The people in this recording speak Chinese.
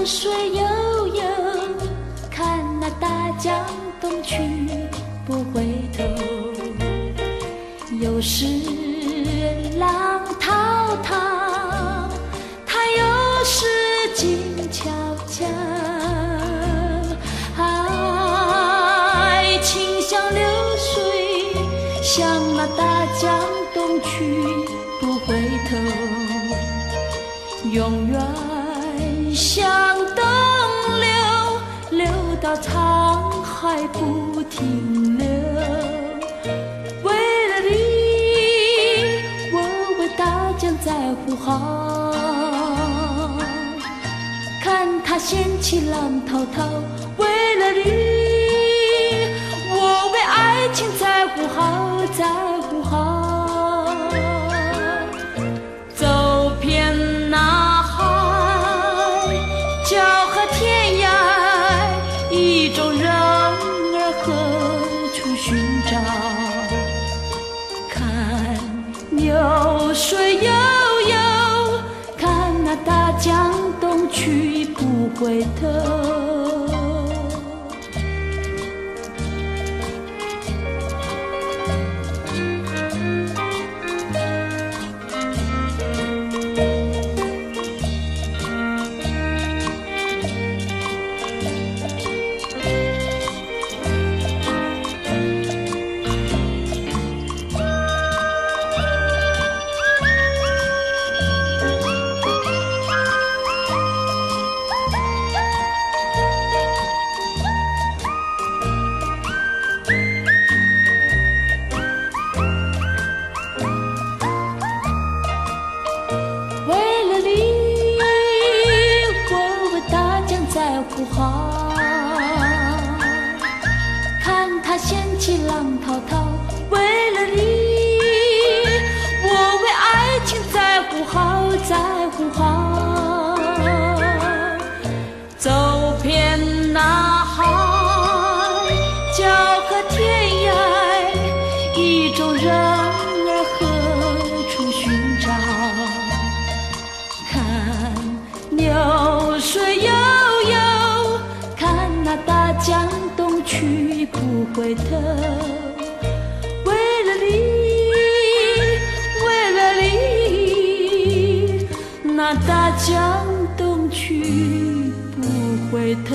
水悠悠，看那大江东去不回头。有时浪滔滔，它有时静悄悄。爱情像流水，向那大江东去不回头。永远向东流，流到沧海不停留。为了你，我为大江在呼号，看它掀起浪滔滔。为了你，我为爱情在呼号，在呼号。走遍那海，角和天涯，意中人儿何处寻找？看流水悠悠，看那大江东去不回头。呼号，看它掀起浪滔滔。为了你，我为爱情在呼号，在呼号。走遍那海，角和天涯，意中人儿何处寻找？看流水悠悠，看那大江东去不回头。为了你，为了你，那大江东去不回头。